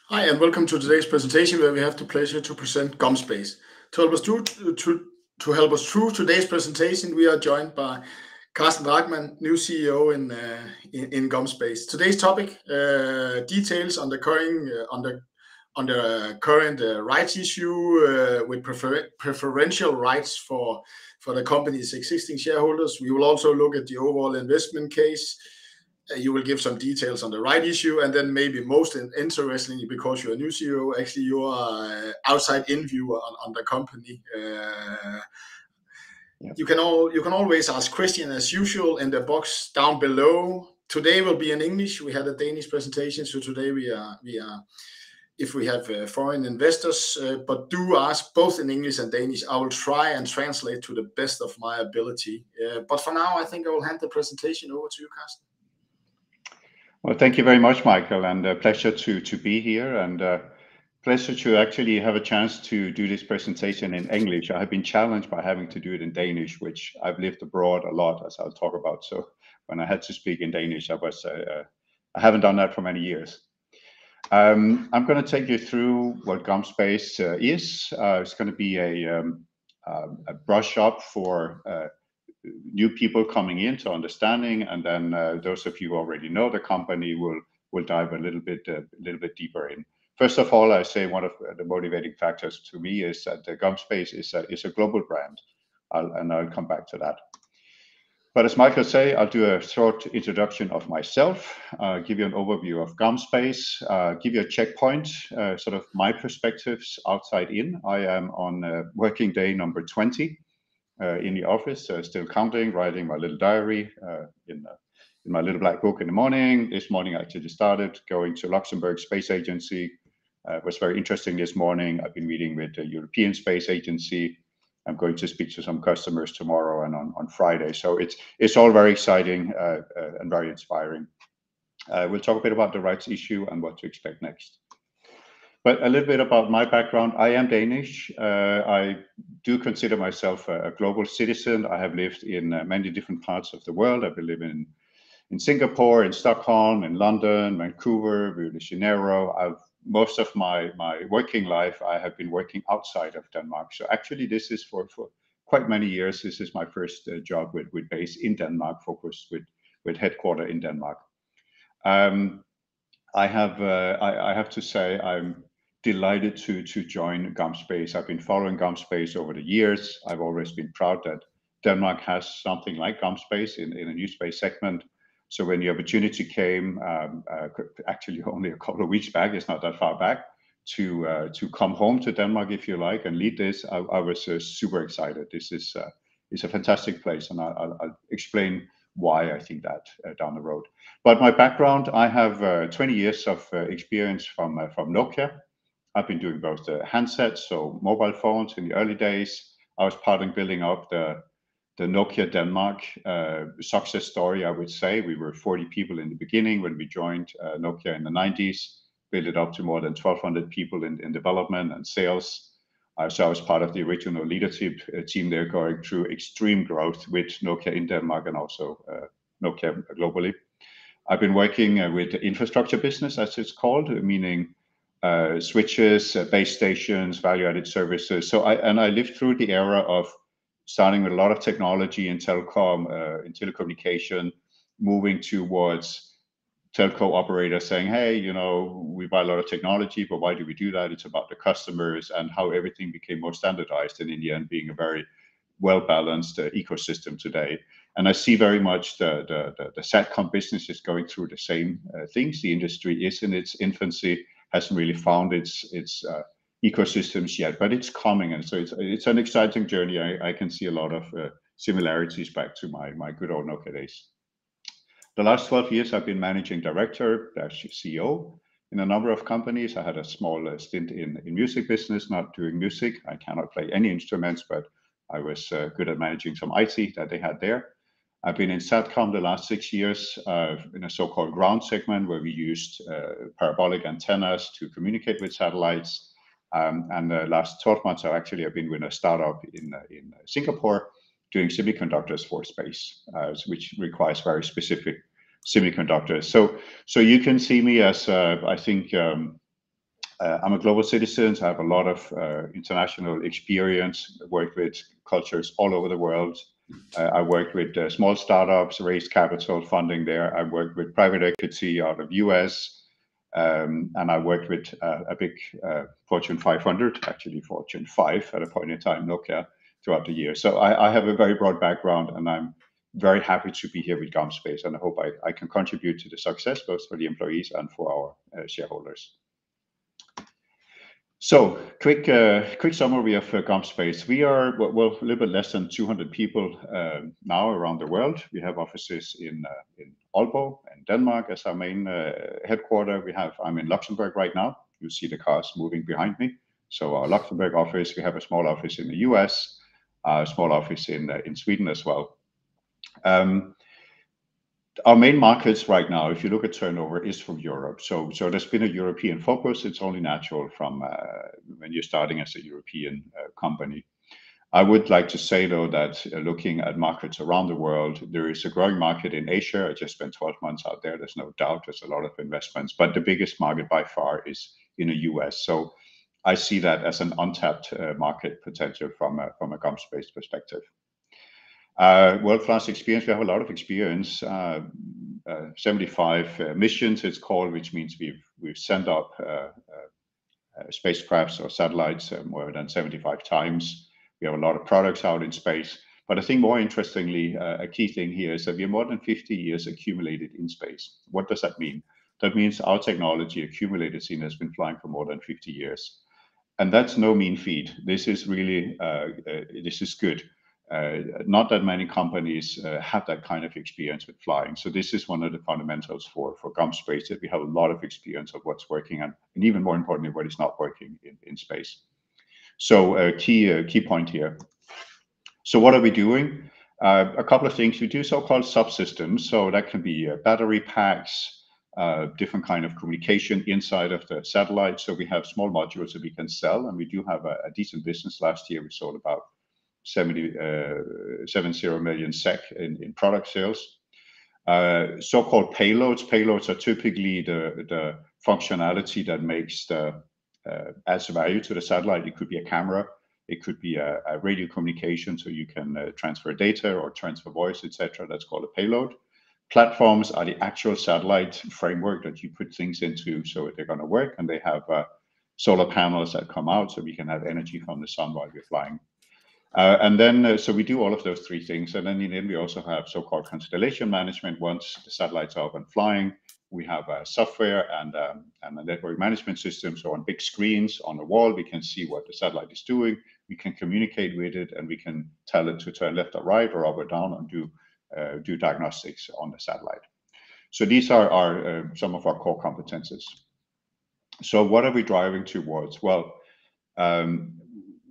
Hi, and welcome to today's presentation where we have the pleasure to present GomSpace. To help us through today's presentation, we are joined by CARSTEN new CEO in GomSpace. Today's topic details on the current rights issue with preferential rights for the company's existing shareholders. We will also look at the overall investment case. You will give some details on the right issue, and then maybe most interestingly, because you're a new CEO, actually you are outside-in viewer on the company. You can always ask questions as usual in the box down below. Today will be in English. We had a Danish presentation, so today we are if we have foreign investors, but do ask both in English and Danish. I will try and translate to the best of my ability. But for now, I think I will hand the presentation over to you, Carsten. Well, thank you very much, Michael, and a pleasure to be here, and pleasure to actually have a chance to do this presentation in English. I have been challenged by having to do it in Danish, which I've lived abroad a lot, as I'll talk about. So when I had to speak in Danish, I haven't done that for many years. I'm going to take you through what GomSpace is. It's going to be a brush up for new people coming into understanding, and then those of you who already know the company will dive a little bit deeper in. First of all, I say one of the motivating factors to me is that GomSpace is a global brand, and I'll come back to that. But as Michael say, I'll do a short introduction of myself, give you an overview of GomSpace, give you a checkpoint, sort of my perspectives outside in. I am on working day number 20. In the office, still counting, writing my little diary in my little black book in the morning. This morning I actually started going to Luxembourg Space Agency. It was very interesting this morning. I've been meeting with the European Space Agency. I'm going to speak to some customers tomorrow and on Friday. So it's all very exciting and very inspiring. We'll talk a bit about the rights issue and what to expect next. But a little bit about my background. I am Danish. I do consider myself a global citizen. I have lived in many different parts of the world. I've been living in Singapore, in Stockholm, in London, Vancouver, Rio de Janeiro. Most of my working life, I have been working outside of Denmark. So actually, this is for quite many years. This is my first job with base in Denmark, focused with headquarters in Denmark. I have to say I'm delighted to join GomSpace. I've been following GomSpace over the years. I've always been proud that Denmark has something like GomSpace in a new space segment. So when the opportunity came, actually only a couple of weeks back, it's not that far back, to come home to Denmark, if you like, and lead this, I was super excited. This is a fantastic place, and I'll explain why I think that down the road. But my background, I have 20 years of experience from Nokia. I've been doing both the handsets, so mobile phones in the early days. I was part of building up the Nokia Denmark success story, I would say. We were 40 people in the beginning when we joined Nokia in the 90s, built it up to more than 1,200 people in development and sales. So I was part of the original leadership team there, going through extreme growth with Nokia in Denmark and also Nokia globally. I've been working with the infrastructure business, as it's called, meaning switches, base stations, value-added services. So I lived through the era of starting with a lot of technology in telecom, in telecommunication, moving towards telco operators saying, hey, you know, we buy a lot of technology, but why do we do that? It's about the customers, and how everything became more standardized, and in the end being a very well-balanced ecosystem today. And I see very much the SATCOM business is going through the same things. The industry is in its infancy, hasn't really found its ecosystems yet, but it's coming, and so it's an exciting journey. I can see a lot of similarities back to my good old Nokia days. The last 12 years, I've been managing director, CEO in a number of companies. I had a small stint in music business, not doing music. I cannot play any instruments, but I was good at managing some IT that they had there. I've been in SATCOM the last 6 years in a so-called ground segment where we used parabolic antennas to communicate with satellites. And the last 12 months, I've been with a startup in Singapore doing semiconductors for space, which requires very specific semiconductors. So you can see me as I think I'm a global citizen, so I have a lot of international experience, worked with cultures all over the world. I worked with small startups, raised capital funding there. I worked with private equity out of US, and I worked with a big Fortune 500, actually Fortune 5 at a point in time, Nokia, throughout the year. So I have a very broad background, and I'm very happy to be here with GomSpace, and I hope I can contribute to the success both for the employees and for our shareholders. So, quick summary of GomSpace. We are a little bit less than 200 people now around the world. We have offices in Aalborg and Denmark as our main headquarter. I'm in Luxembourg right now. You see the cars moving behind me. So our Luxembourg office. We have a small office in the US, a small office in Sweden as well. Our main markets right now, if you look at turnover, is from Europe. So there's been a European focus. It's only natural from when you're starting as a European company. I would like to say, though, that looking at markets around the world, there is a growing market in Asia. I just spent 12 months out there. There's no doubt there's a lot of investments, but the biggest market by far is in the US. So I see that as an untapped market potential from a GomSpace perspective. World-class experience. We have a lot of experience. 75 missions, it's called, which means we've sent up spacecrafts or satellites more than 75 times. We have a lot of products out in space. But I think more interestingly, a key thing here is that we have more than 50 years accumulated in space. What does that mean? That means our technology accumulated in has been flying for more than 50 years. And that's no mean feat. This is really, this is good. Not that many companies have that kind of experience with flying. So this is one of the fundamentals for GomSpace, that we have a lot of experience of what's working and even more importantly, what is not working in space. So a key point here. So what are we doing? A couple of things. We do so-called subsystems. So that can be battery packs, different kind of communication inside of the satellite. So we have small modules that we can sell, and we do have a decent business. Last year we sold about 70 million SEK in product sales. So-called payloads. Payloads are typically the functionality that makes adds value to the satellite. It could be a camera, it could be a radio communication, so you can transfer data or transfer voice, etc. That's called a payload. Platforms are the actual satellite framework that you put things into so they're going to work, and they have solar panels that come out so we can have energy from the sun while we're flying. And then, so we do all of those three things. And then in the end, we also have so-called constellation management. Once the satellite's up and flying, we have software and a network management system. So on big screens on the wall, we can see what the satellite is doing. We can communicate with it, and we can tell it to turn left or right or up or down and do diagnostics on the satellite. So these are some of our core competences. So what are we driving towards? Well,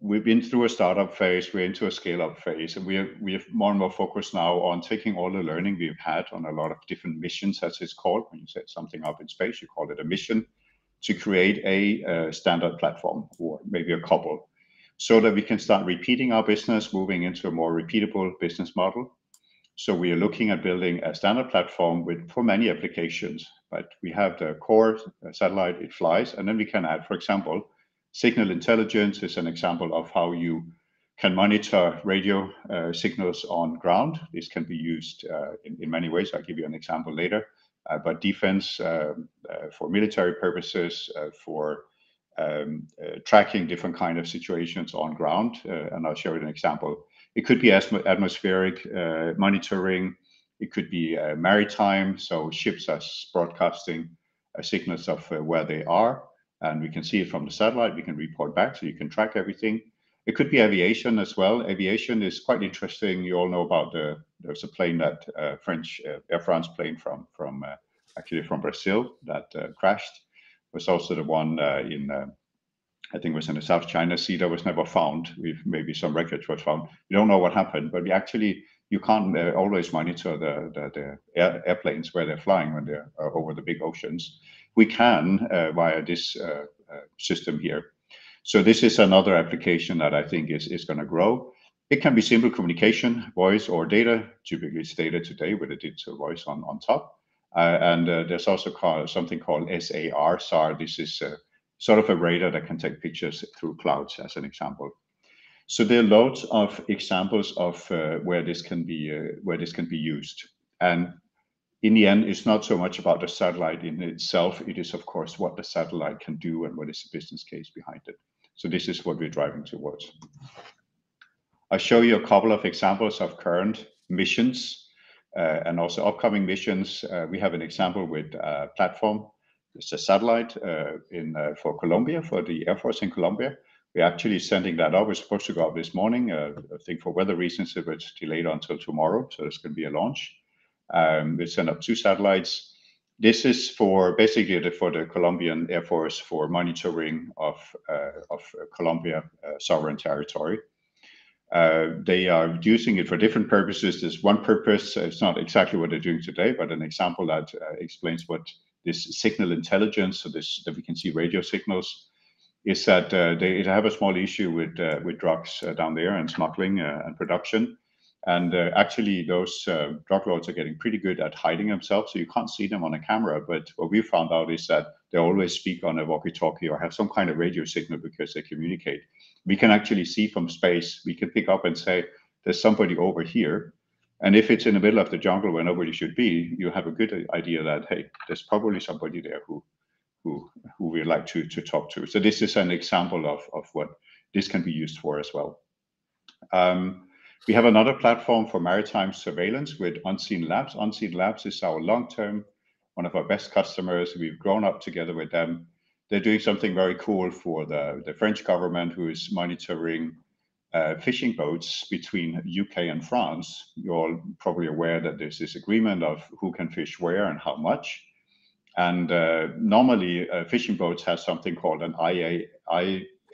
we've been through a startup phase, we're into a scale-up phase, and we have more and more focus now on taking all the learning we've had on a lot of different missions, as it's called. When you set something up in space, you call it a mission, to create a standard platform, or maybe a couple, so that we can start repeating our business, moving into a more repeatable business model. So we are looking at building a standard platform for many applications, but we have the core satellite, it flies, and then we can add, for example, signal intelligence is an example of how you can monitor radio signals on ground. This can be used in many ways. I'll give you an example later. But defense, for military purposes, for tracking different kind of situations on ground, and I'll show you an example. It could be atmospheric monitoring. It could be maritime, so ships are broadcasting signals of where they are, and we can see it from the satellite. We can report back, so you can track everything. It could be aviation as well. Aviation is quite interesting. You all know about there's a plane that French Air France plane from actually from Brazil that crashed. Was also the one in I think it was in the South China Sea that was never found. Maybe some wreckage was found. We don't know what happened, but you can't always monitor the airplanes where they're flying when they're over the big oceans. We can via this system here. So this is another application that I think is going to grow. It can be simple communication, voice or data. Typically it's data today with a digital voice on top. And there's also something called SAR. SAR, this is sort of a radar that can take pictures through clouds, as an example. So there are loads of examples of where this can be used. And in the end, it's not so much about the satellite in itself. It is, of course, what the satellite can do and what is the business case behind it. So this is what we're driving towards. I'll show you a couple of examples of current missions and also upcoming missions. We have an example with a platform. It's a satellite for Colombia, for the Air Force in Colombia. We're actually sending that up. It's supposed to go up this morning. I think for weather reasons, it was delayed until tomorrow. So there's going to be a launch. We send up 2 satellites. This is for basically for the Colombian Air Force for monitoring of Colombia sovereign territory. They are using it for different purposes. There's one purpose, it's not exactly what they're doing today, but an example that explains what this signal intelligence, so that we can see radio signals, is that they have a small issue with drugs down there and smuggling and production. And actually, those drug lords are getting pretty good at hiding themselves, so you can't see them on a camera. But what we found out is that they always speak on a walkie-talkie or have some kind of radio signal because they communicate. We can actually see from space, we can pick up and say, there's somebody over here. And if it's in the middle of the jungle where nobody should be, you have a good idea that, hey, there's probably somebody there who we'd like to talk to. So this is an example of what this can be used for as well. We have another platform for maritime surveillance with Unseen Labs. Unseen Labs is our long-term, one of our best customers. We've grown up together with them. They're doing something very cool for the French government, who is monitoring fishing boats between UK and France. You're all probably aware that there's this agreement of who can fish where and how much. And normally, fishing boats have something called an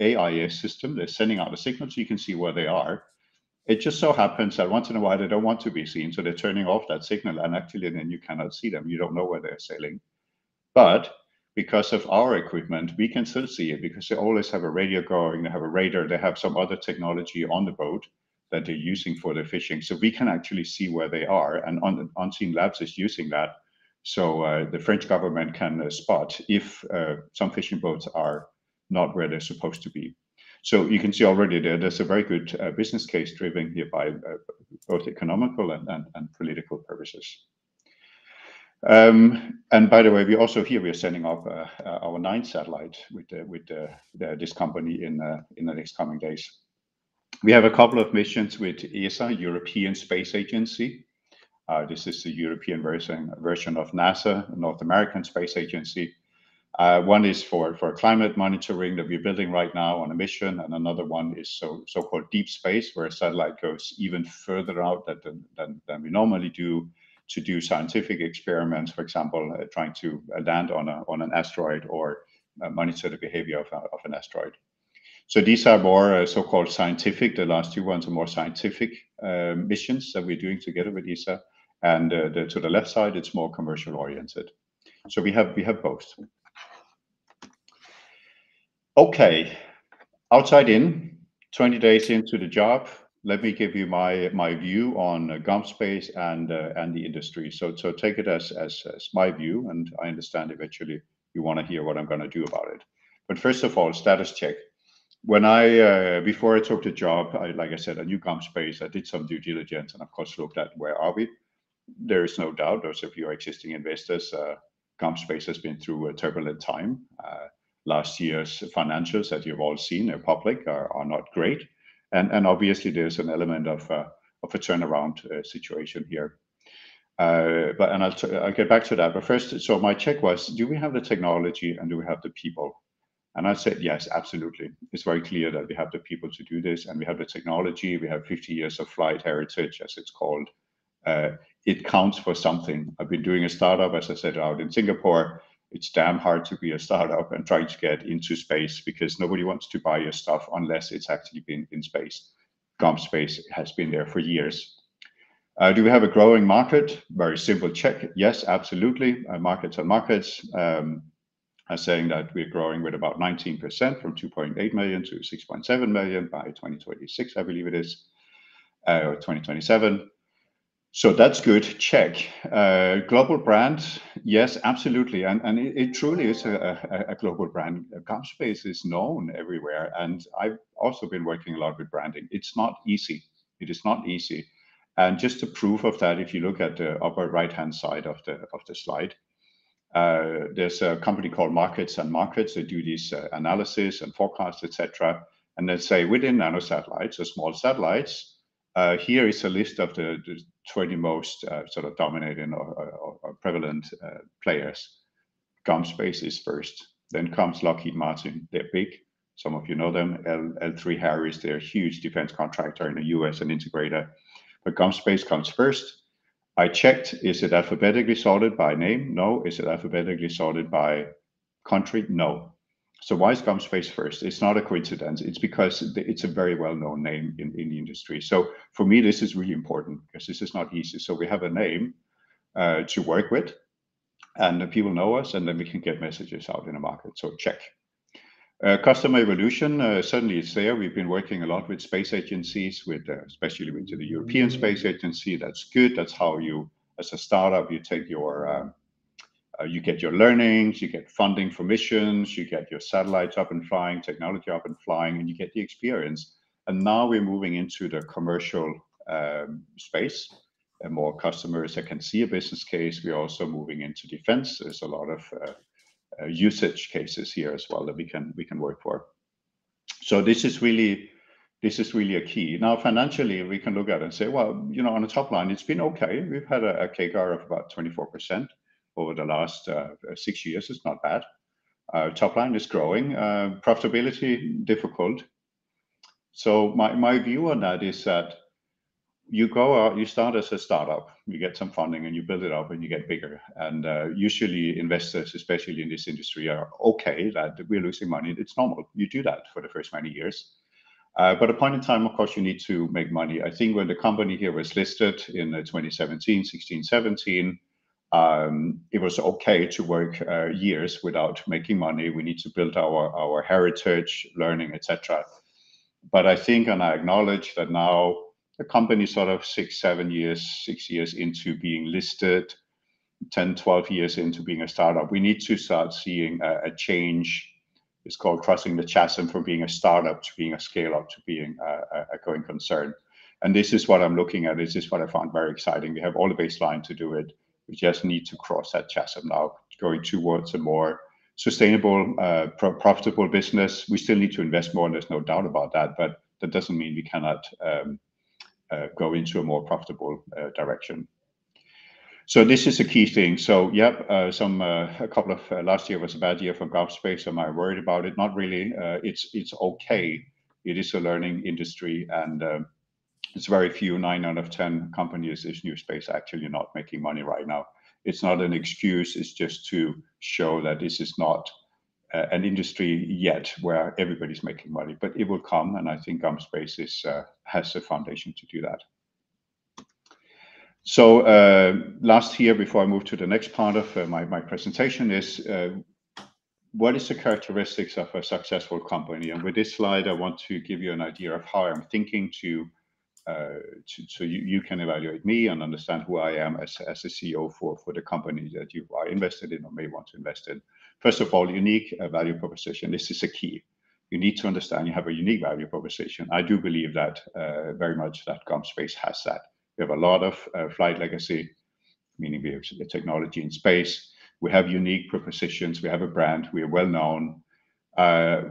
AIS system. They're sending out a signal so you can see where they are. It just so happens that once in a while they don't want to be seen, so they're turning off that signal, and actually then you cannot see them. You don't know where they're sailing. But because of our equipment, we can still see it because they always have a radio going, they have a radar, they have some other technology on the boat that they're using for their fishing. So we can actually see where they are, and Unseen Labs is using that. So the French government can spot if some fishing boats are not where they're supposed to be. So you can see already there's a very good business case driven here by both economical and political purposes. And by the way, we also here we are sending up our 9th satellite with this company in the next coming days. We have a couple of missions with ESA, European Space Agency. This is the European version of NASA, North American Space Agency. One is for climate monitoring that we're building right now on a mission, and another one is so-called deep space, where a satellite goes even further out than we normally do to do scientific experiments, for example, trying to land on an asteroid or monitor the behavior of an asteroid. So these are more so-called scientific. The last 2 ones are more scientific missions that we're doing together with ESA, and to the left side, it's more commercial oriented. So we have both. Okay, outside in, 20 days into the job, let me give you my view on GomSpace and the industry. So take it as my view, and I understand eventually you want to hear what I'm going to do about it. But first of all, status check. When before I took the job, like I said, I knew GomSpace. I did some due diligence, and of course looked at where are we. There is no doubt, those of you are existing investors, GomSpace has been through a turbulent time. Last year's financials that you've all seen are public are not great, and obviously there's an element of a turnaround situation here. But I'll get back to that. But first, so my check was: do we have the technology and do we have the people? And I said yes, absolutely. It's very clear that we have the people to do this, and we have the technology. We have 50 years of flight heritage, as it's called. It counts for something. I've been doing a startup, as I said, out in Singapore. It's damn hard to be a startup and trying to get into space because nobody wants to buy your stuff unless it's actually been in space. GomSpace has been there for years. Do we have a growing market? Very simple check. Yes, absolutely. Markets are markets. I'm saying that we're growing with about 19% from 2.8 million to 6.7 million by 2026, I believe it is, or 2027. So that's good. Check. Global brand, yes, absolutely, and it truly is a global brand. GomSpace is known everywhere, and I've also been working a lot with branding. It's not easy. It is not easy, and just a proof of that, if you look at the upper right-hand side of the slide, there's a company called Markets and Markets. They do these analysis and forecasts, etc. And they say within nanosatellites or small satellites, here is a list of the 20 most sort of dominating or prevalent players. GomSpace is first. Then comes Lockheed Martin. They're big. Some of you know them. L3 Harris, they're a huge defense contractor in the US and integrator. But GomSpace comes first. I checked, is it alphabetically sorted by name? No. Is it alphabetically sorted by country? No. So why is GomSpace first? It's not a coincidence. It's because it's a very well-known name in the industry. So for me, this is really important because this is not easy. So we have a name to work with, and people know us, and then we can get messages out in the market. So check. Customer evolution, certainly it's there. We've been working a lot with space agencies, with especially with the European Space Agency. That's good. That's how you, as a startup, you take your, you get your learnings, you get funding for missions, you get your satellites up and flying, technology up and flying, and you get the experience. And now we're moving into the commercial space. And more customers that can see a business case. We're also moving into defense. There's a lot of usage cases here as well that we can work for. So this is really a key. Now financially, we can look at it and say, well, you know, on the top line, it's been okay. We've had a CAGR of about 24% over the last 6 years. It's not bad. Top line is growing. Profitability difficult. So my view on that is that you go out, you start as a startup, you get some funding and you build it up and you get bigger. And usually investors, especially in this industry, are okay that we're losing money. It's normal. You do that for the first many years. But at a point in time, of course, you need to make money. I think when the company here was listed in 2017, 16, 17, it was okay to work years without making money. We need to build our heritage, learning, etc. But I think, and I acknowledge that now the company sort of 6 years into being listed, 10, 12 years into being a startup, we need to start seeing a change. It's called crossing the chasm from being a startup to being a scale up to being a going concern. And this is what I'm looking at. This is what I found very exciting. We have all the baseline to do it. We just need to cross that chasm now, going towards a more sustainable, profitable business. We still need to invest more, and there's no doubt about that. But that doesn't mean we cannot go into a more profitable direction. So this is a key thing. So yep, a couple of last year was a bad year for GomSpace. Am I worried about it? Not really. It's okay. It is a learning industry, and it's very few. 9 out of 10 companies in new space actually not making money right now. It's not an excuse. It's just to show that this is not an industry yet where everybody's making money, but it will come, and I think GomSpace has a foundation to do that. So last year, before I move to the next part of my presentation, is what is the characteristics of a successful company? And with this slide, I want to give you an idea of how I'm thinking so you can evaluate me and understand who I am as a CEO for the company that you are invested in or may want to invest in. First of all, unique value proposition. This is a key. You need to understand you have a unique value proposition. I do believe that very much that GomSpace has that. We have a lot of flight legacy, meaning we have technology in space. We have unique propositions. We have a brand. We are well known.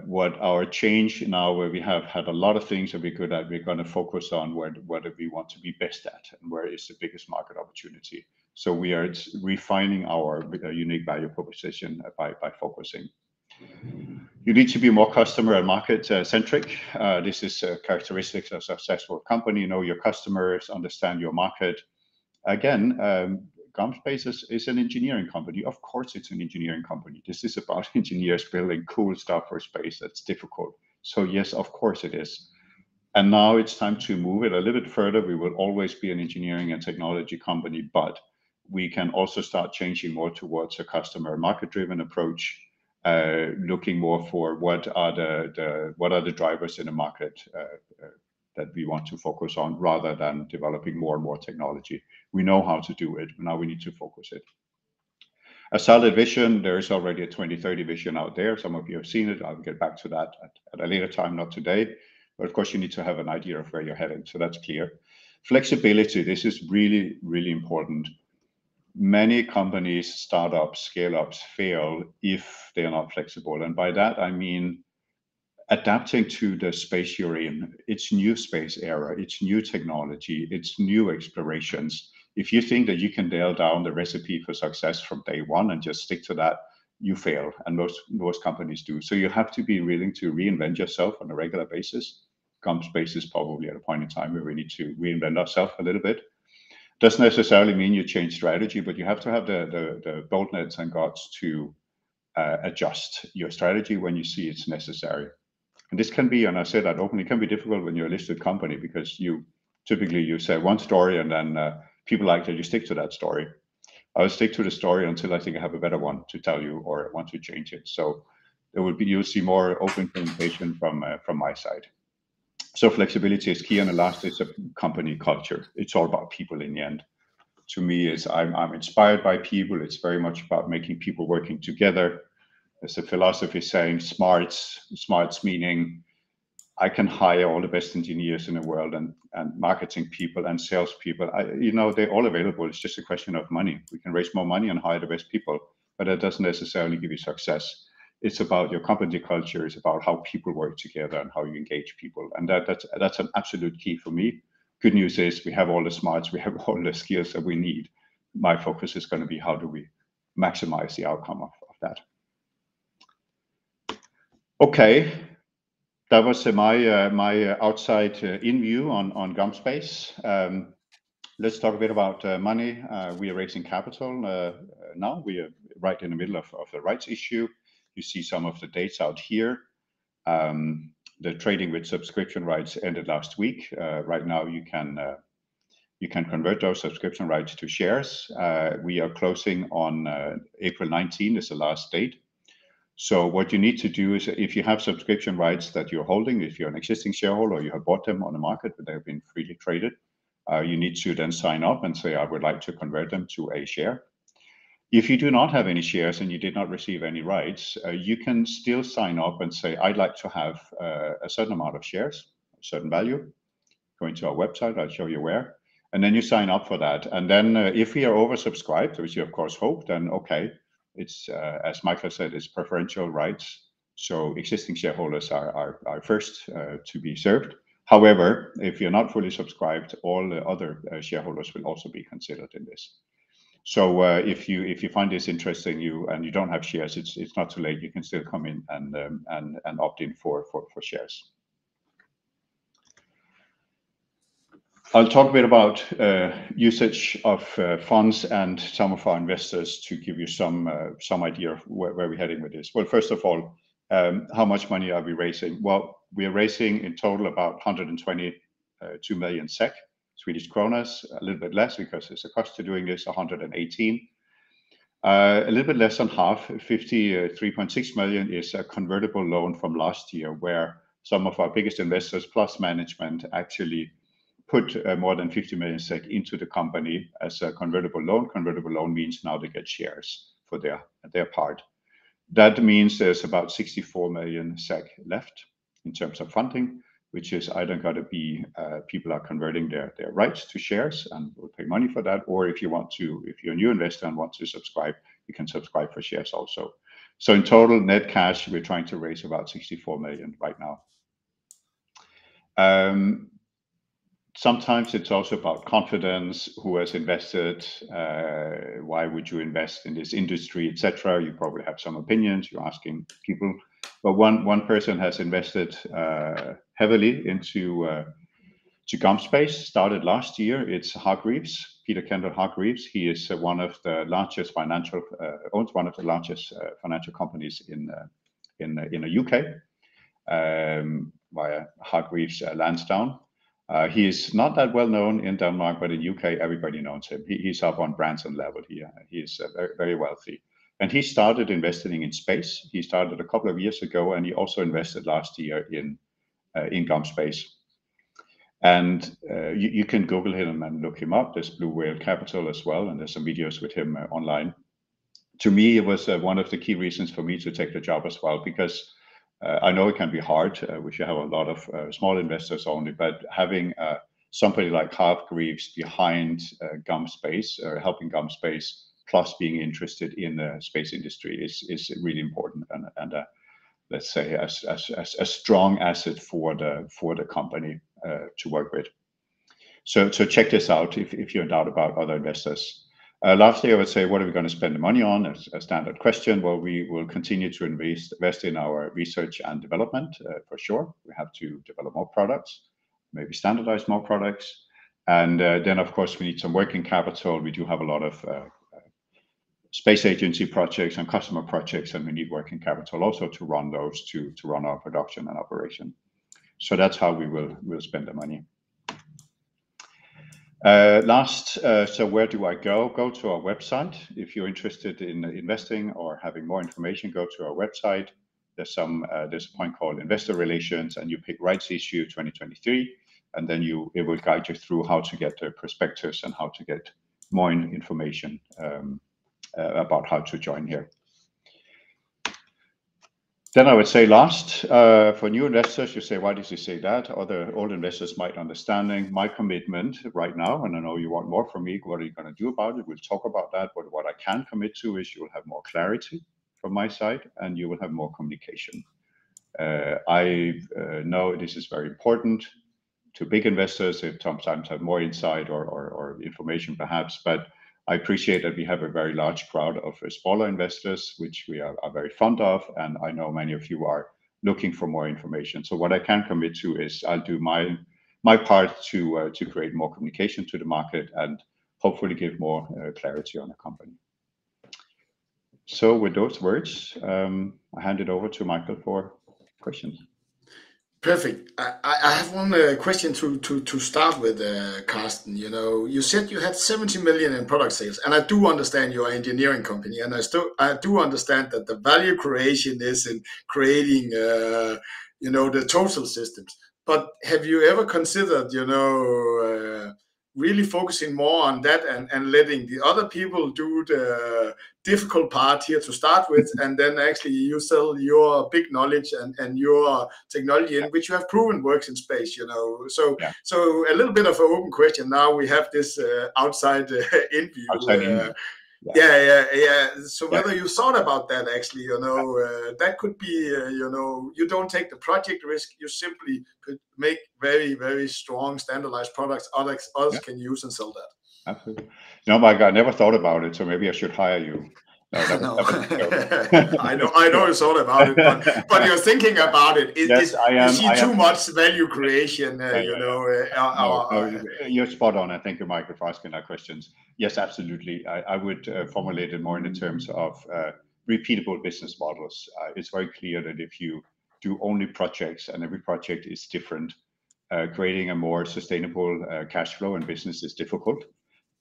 What our change now, where we have had a lot of things that we're good at, we're going to focus on what we want to be best at and where is the biggest market opportunity. So we are refining our unique value proposition by focusing. You need to be more customer and market centric. This is characteristics of a successful company. Know your customers, understand your market. Again, GomSpace is an engineering company. Of course, it's an engineering company. This is about engineers building cool stuff for space that's difficult. So yes, of course it is. And now it's time to move it a little bit further. We will always be an engineering and technology company, but we can also start changing more towards a customer market-driven approach, looking more for what are the drivers in the market we want to focus on rather than developing more and more technology. We know how to do it. Now we need to focus it. A solid vision, there is already a 2030 vision out there. Some of you have seen it. I'll get back to that at a later time, not today. But of course, you need to have an idea of where you're heading. So that's clear. Flexibility, this is really, really important. Many companies, startups, scale-ups fail if they are not flexible. And by that, I mean adapting to the space you're in. It's new space era, it's new technology, it's new explorations. If you think that you can nail down the recipe for success from day one and just stick to that, you fail, and most companies do. So you have to be willing to reinvent yourself on a regular basis. GomSpace is probably at a point in time where we need to reinvent ourselves a little bit. Doesn't necessarily mean you change strategy, but you have to have the boldness and guts to adjust your strategy when you see it's necessary. And this can be, and I say that openly, can be difficult when you're a listed company, because you typically say one story and then people like that you stick to that story. I will stick to the story until I think I have a better one to tell you or want to change it. So there will be, you'll see more open communication from my side. So flexibility is key, and the last is a company culture. It's all about people in the end. To me, I'm inspired by people. It's very much about making people working together. There's a philosophy saying smarts meaning I can hire all the best engineers in the world and marketing people and sales people. They're all available. It's just a question of money. We can raise more money and hire the best people, but that doesn't necessarily give you success. It's about your company culture. It's about how people work together and how you engage people. And that's an absolute key for me. Good news is we have all the smarts, we have all the skills that we need. My focus is going to be how do we maximize the outcome of that. Okay, that was my outside in view on GomSpace. Let's talk a bit about money. We are raising capital now. We are right in the middle of the rights issue. You see some of the dates out here. The trading with subscription rights ended last week. Right now, you can convert those subscription rights to shares. We are closing on April 19 is the last date. So what you need to do is, if you have subscription rights that you're holding, if you're an existing shareholder or you have bought them on the market, but they've been freely traded, you need to then sign up and say, I would like to convert them to a share. If you do not have any shares and you did not receive any rights, you can still sign up and say, I'd like to have a certain amount of shares, a certain value. Going to our website, I'll show you where. And then you sign up for that. And then if we are oversubscribed, which you of course hope, then okay. It's, as Michael said, it's preferential rights. So existing shareholders are first to be served. However, if you're not fully subscribed, all the other shareholders will also be considered in this. So if you find this interesting, and you don't have shares, it's not too late. You can still come in and opt in for shares. I'll talk a bit about usage of funds and some of our investors to give you some idea of where we're heading with this. Well, first of all, how much money are we raising? Well, we are raising in total about 122 million SEK, Swedish kronas, a little bit less because there's a cost to doing this, 118. A little bit less than half, 53.6 million is a convertible loan from last year, where some of our biggest investors plus management actually put more than 50 million SEK into the company as a convertible loan. Convertible loan means now they get shares for their part. That means there's about 64 million SEK left in terms of funding, which is either got to be people are converting their rights to shares and will pay money for that, or if you're a new investor and want to subscribe, you can subscribe for shares also. So in total net cash, we're trying to raise about 64 million right now. Sometimes it's also about confidence, who has invested, why would you invest in this industry, etc. You probably have some opinions, you're asking people. But one person has invested heavily into GomSpace, started last year. It's Hargreaves, Peter Kendall Hargreaves. He is one of the largest owns one of the largest financial companies in the UK via Hargreaves Lansdowne. He is not that well known in Denmark, but in UK, everybody knows him. He's up on Branson level here. He is very, very wealthy. And he started investing in space. He started a couple of years ago, and he also invested last year in GomSpace. And you can Google him and look him up. There's Blue Whale Capital as well, and there's some videos with him online. To me, it was one of the key reasons for me to take the job as well, because I know it can be hard. We should have a lot of small investors only, but having somebody like Hargreaves behind GomSpace, helping GomSpace, plus being interested in the space industry is really important, and let's say a strong asset for the company to work with. So check this out if you're in doubt about other investors. Lastly, I would say, what are we going to spend the money on? As a standard question. Well, we will continue to invest in our research and development for sure. We have to develop more products, maybe standardize more products, and then of course we need some working capital. We do have a lot of space agency projects and customer projects, and we need working capital also to run those, to run our production and operation. So that's how we will spend the money. So where do I go? Go to our website. If you're interested in investing or having more information, go to our website. There's a point called Investor Relations, and you pick Rights Issue 2023, and then it will guide you through how to get the prospectus and how to get more information about how to join here. Then I would say last, for new investors, you say, why does he say that? Other old investors might understanding my commitment right now, and I know you want more from me. What are you going to do about it? We'll talk about that. But what I can commit to is you will have more clarity from my side, and you will have more communication. I know this is very important to big investors. They sometimes have more insight or information perhaps, but I appreciate that we have a very large crowd of smaller investors, which we are very fond of, and I know many of you are looking for more information. So what I can commit to is I'll do my part to create more communication to the market and hopefully give more clarity on the company. So with those words, I hand it over to Michael for questions. Perfect. I have one question to start with, Carsten. You know, you said you had 70 million in product sales, and I do understand you're an engineering company, and I do understand that the value creation is in creating, you know, the total systems. But have you ever considered, you know, really focusing more on that and letting the other people do the difficult part here to start with, and then actually you sell your big knowledge and your technology, in which you have proven works in space, you know? So yeah. So a little bit of an open question. Now we have this outside interview. Yeah. So whether you thought about that, actually, you know, that could be, you know, you don't take the project risk. You simply could make very, very strong standardized products others can use and sell that. Absolutely. No, Mike, I never thought about it, so maybe I should hire you. No. I know you thought about it, but you're thinking about it. Yes, I am. You see too much value creation, you know. You're spot on. I thank you, Michael, for asking that questions. Yes, absolutely. I would formulate it more in the terms of repeatable business models. It's very clear that if you do only projects and every project is different, creating a more sustainable cash flow and business is difficult.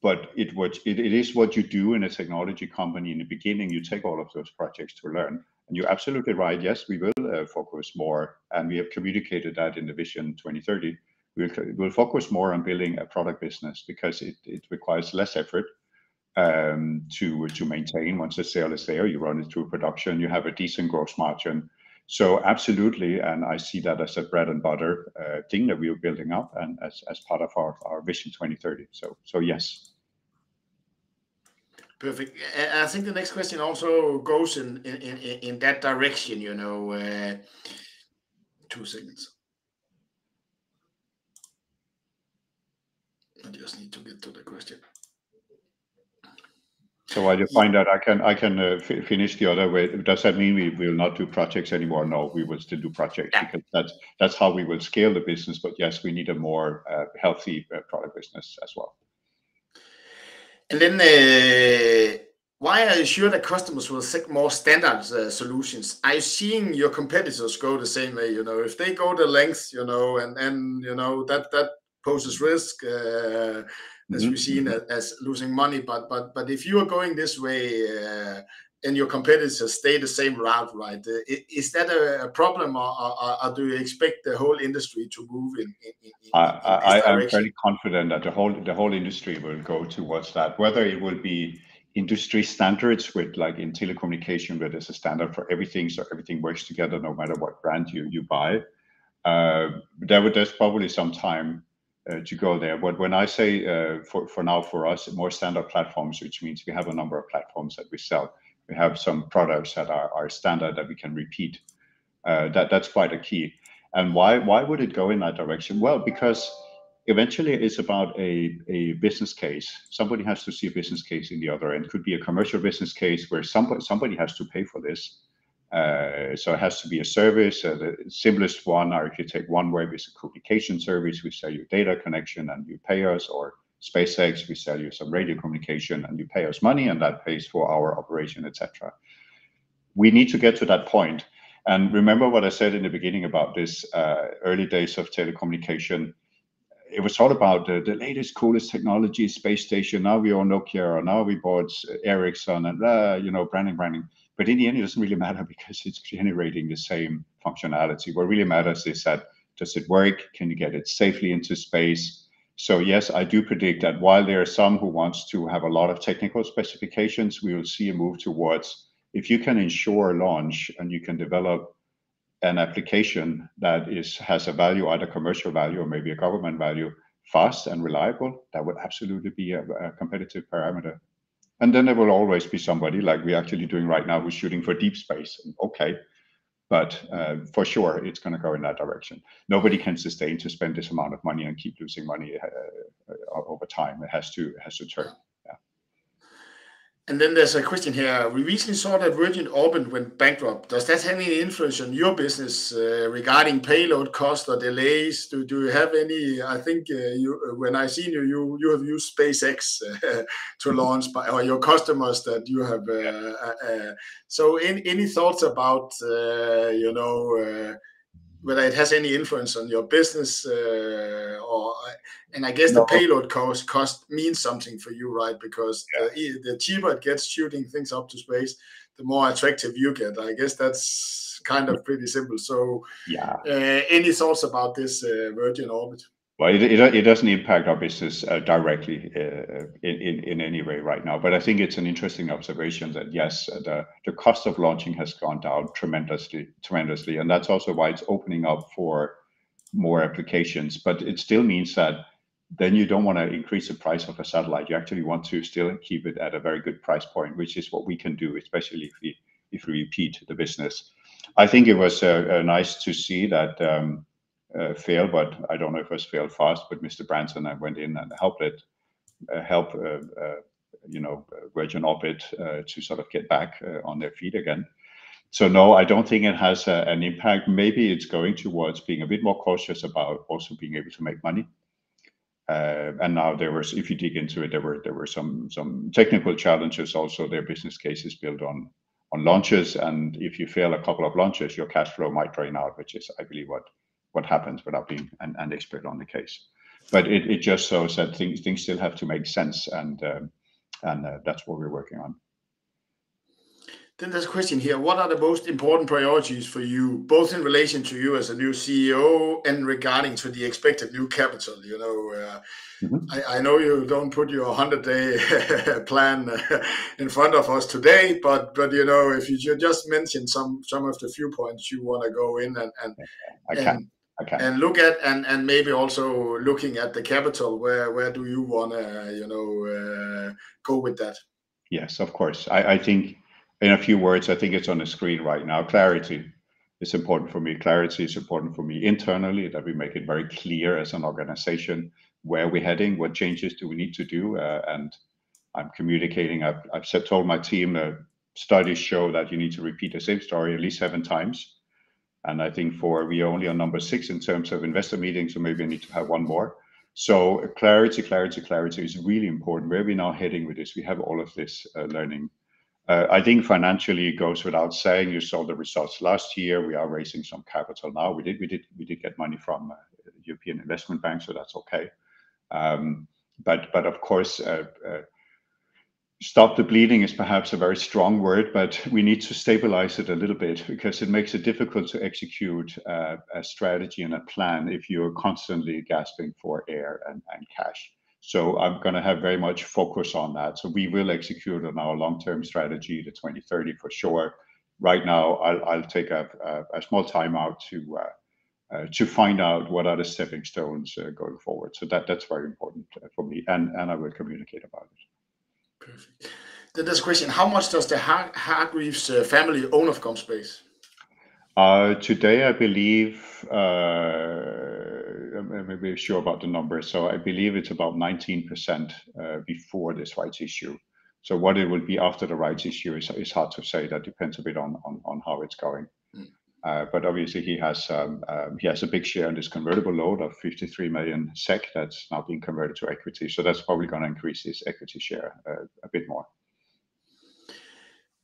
But it is what you do in a technology company. In the beginning, you take all of those projects to learn. And you're absolutely right. Yes, we will focus more. And we have communicated that in the Vision 2030. We'll focus more on building a product business because it requires less effort to maintain. Once the sale is there, you run it through production, you have a decent gross margin. So absolutely, and I see that as a bread and butter thing that we are building up, and as part of our Vision 2030. So yes. Perfect. And I think the next question also goes in that direction. You know, 2 seconds. I just need to get to the question. So while you find that, I can finish the other way. Does that mean we will not do projects anymore? No, we will still do projects because that's how we will scale the business. But yes, we need a more healthy product business as well. And then why are you sure that customers will seek more standard solutions? Are you seeing your competitors go the same way? You know, if they go the length, you know, and you know that poses risk. As we've seen as losing money, but if you are going this way, and your competitors stay the same route, right? Is that a problem, or do you expect the whole industry to move in this I'm direction? fairly confident that the whole industry will go towards that. Whether it will be industry standards with, like in telecommunication, where there's a standard for everything, so everything works together no matter what brand you buy. There's probably some time to go there. But when I say for now, for us, more standard platforms, which means we have a number of platforms that we sell. We have some products that are standard that we can repeat. That's quite a key. And why would it go in that direction? Well, because eventually it's about a business case. Somebody has to see a business case in the other end. It could be a commercial business case where somebody has to pay for this. So it has to be a service. The simplest one, or if you take OneWeb, is a communication service. We sell you data connection and you pay us, or SpaceX, we sell you some radio communication and you pay us money, and that pays for our operation, etc. We need to get to that point. And remember what I said in the beginning about this early days of telecommunication. It was all about the latest, coolest technology, space station. Now we own Nokia, or now we bought Ericsson, and branding. But in the end, it doesn't really matter because it's generating the same functionality. What really matters is that, does it work? Can you get it safely into space? So yes, I do predict that while there are some who wants to have a lot of technical specifications, we will see a move towards, if you can ensure launch and you can develop an application that has a value, either commercial value or maybe a government value, fast and reliable, that would absolutely be a competitive parameter. And then there will always be somebody, like we're actually doing right now, who's shooting for deep space. Okay, but for sure, it's going to go in that direction. Nobody can sustain to spend this amount of money and keep losing money over time. It has to turn. Yeah. And then there's a question here. We recently saw that Virgin Orbit went bankrupt. Does that have any influence on your business regarding payload cost or delays? Do you have any? I think when I seen you have used SpaceX to launch, or your customers that you have. So, any thoughts about whether it has any influence on your business, and I guess the payload cost means something for you, right? Because the cheaper it gets shooting things up to space, the more attractive you get. I guess that's kind of pretty simple. So, any thoughts about this Virgin Orbit? Well, it doesn't impact our business directly in any way right now. But I think it's an interesting observation that yes, the cost of launching has gone down tremendously, and that's also why it's opening up for more applications. But it still means that then you don't want to increase the price of a satellite. You actually want to still keep it at a very good price point, which is what we can do, especially if we repeat the business. I think it was nice to see that. Fail, but I don't know if it was fail fast, but Mr. Branson went in and help Virgin Orbit to sort of get back on their feet again. So no, I don't think it has an impact. Maybe it's going towards being a bit more cautious about also being able to make money. And now if you dig into it, there were some technical challenges. Also, their business case is built on launches, and if you fail a couple of launches, your cash flow might drain out, which is, I believe, what happens, without being an expert on the case. But it just shows that things still have to make sense, and that's what we're working on. Then there's a question here. What are the most important priorities for you, both in relation to you as a new CEO and regarding to the expected new capital? I know you don't put your 100-day plan in front of us today, but if you just mention some of the few points you want to go in and look at, and maybe also looking at the capital, where do you want to go with that? Yes, of course. I think, in a few words, I think it's on the screen right now. Clarity is important for me. Clarity is important for me internally, that we make it very clear as an organization where we're heading, what changes do we need to do, and I'm communicating. I've told my team studies show that you need to repeat the same story at least 7 times. And I think we are only on number 6 in terms of investor meetings, so maybe I need to have 1 more. So clarity is really important. Where are we now heading with this? We have all of this learning. I think financially it goes without saying. You saw the results last year. We are raising some capital now. We did get money from European Investment Bank, so that's okay. But of course, stop the bleeding is perhaps a very strong word, but we need to stabilize it a little bit because it makes it difficult to execute a strategy and a plan if you're constantly gasping for air and cash. So I'm going to have very much focus on that. So we will execute on our long-term strategy to 2030 for sure. Right now, I'll take a small time out to find out what are the stepping stones going forward. So that's very important for me, and I will communicate about it. Perfect. Then there's a question: how much does the Hargreaves family own of GomSpace? Today, I believe, maybe sure about the numbers. So I believe it's about 19% before this rights issue. So what it will be after the rights issue is hard to say. That depends a bit on how it's going. But obviously, he has a big share in this convertible loan of 53 million SEK that's now being converted to equity. So that's probably going to increase his equity share a bit more.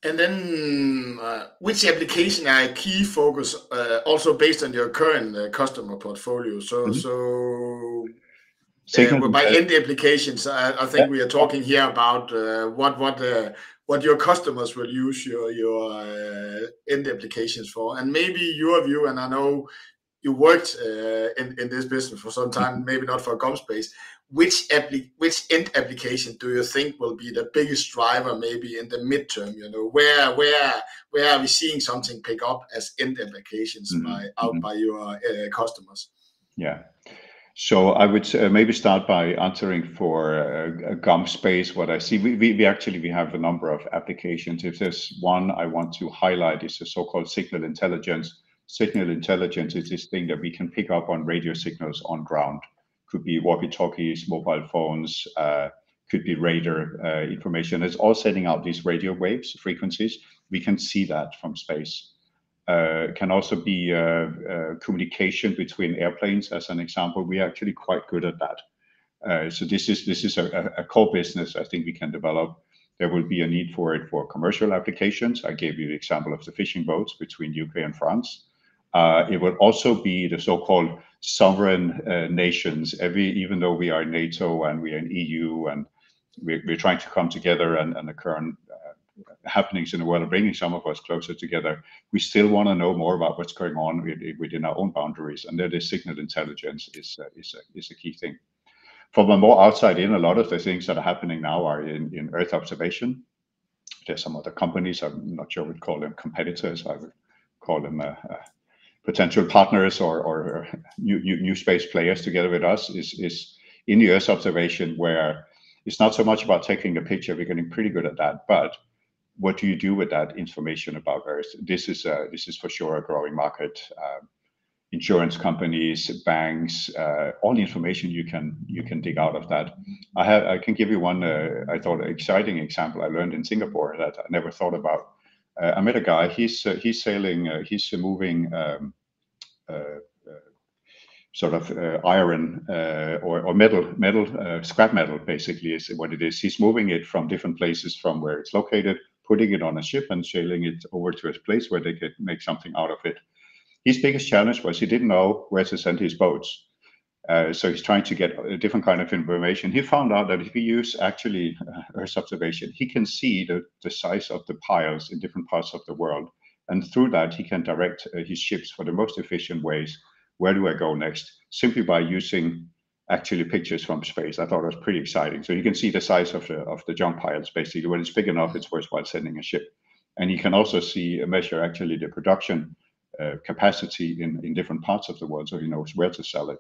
And then, which application are a key focus, also based on your current customer portfolio? So by end applications, I think we are talking here about what your customers will use your end applications for, and maybe your view. And I know you worked in this business for some time, maybe not for GomSpace. Which end application do you think will be the biggest driver, maybe in the midterm? You know, where are we seeing something pick up as end applications by your customers? Yeah. So I would maybe start by answering for GomSpace. What I see, we actually have a number of applications. If there's one I want to highlight, is the so-called signal intelligence. Signal intelligence is this thing that we can pick up on radio signals on ground. Could be walkie-talkies, mobile phones, could be radar information. It's all sending out these radio waves, frequencies. We can see that from space. Can also be communication between airplanes, as an example. We are actually quite good at that. So this is a core business I think we can develop. There will be a need for it for commercial applications. I gave you the example of the fishing boats between UK and France. It will also be the so-called sovereign nations. Even though we are NATO and we are in EU and we're trying to come together, and the current happenings in the world are bringing some of us closer together, we still want to know more about what's going on within our own boundaries, and that is signal intelligence is a key thing. From a more outside in, a lot of the things that are happening now are in Earth observation. There's some other companies, I'm not sure we'd call them competitors, I would call them potential partners or new space players together with us, is in the Earth observation, where it's not so much about taking a picture. We're getting pretty good at that, but what do you do with that information about Earth? This is for sure a growing market. Insurance companies, banks, all the information you can dig out of that. I can give you one I thought exciting example I learned in Singapore that I never thought about. I met a guy. He's sailing. He's moving sort of iron or metal, scrap metal, basically is what it is. He's moving it from different places from where it's located, putting it on a ship and sailing it over to a place where they could make something out of it. His biggest challenge was he didn't know where to send his boats. So he's trying to get a different kind of information. He found out that if he use actually Earth observation, he can see the size of the piles in different parts of the world. And through that, he can direct his ships for the most efficient ways. Where do I go next? Simply by using actually pictures from space. I thought it was pretty exciting. So you can see the size of the junk piles, basically. When it's big enough, it's worthwhile sending a ship. And you can also measure actually the production capacity in different parts of the world, so he knows where to sell it.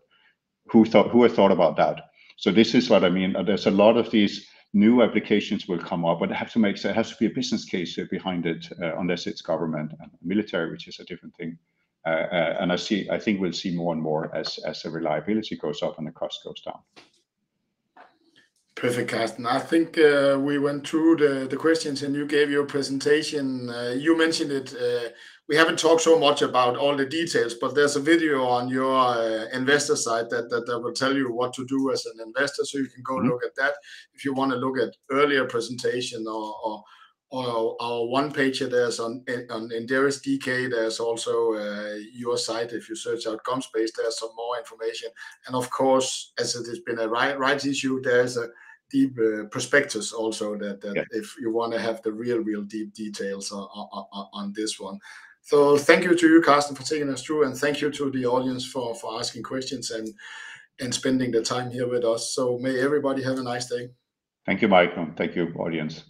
Who had thought about that? So this is what I mean. There's a lot of these new applications will come up, but it has to be a business case behind it, unless it's government and military, which is a different thing. And I think we'll see more and more as the reliability goes up and the cost goes down. Perfect, Carsten. I think we went through the questions and you gave your presentation. You mentioned it. We haven't talked so much about all the details, but there's a video on your investor site that will tell you what to do as an investor, so you can go look at that. If you want to look at earlier presentation or our one pager, there's on Inderes DK, there's also your site. If you search out GomSpace, there's some more information. And of course, as it has been a rights issue, there's a prospectus also, that Yeah. if you want to have the real deep details on this one. So thank you to you, Carsten, for taking us through, and thank you to the audience for asking questions and spending the time here with us. So may everybody have a nice day. Thank you, Michael. Thank you, audience.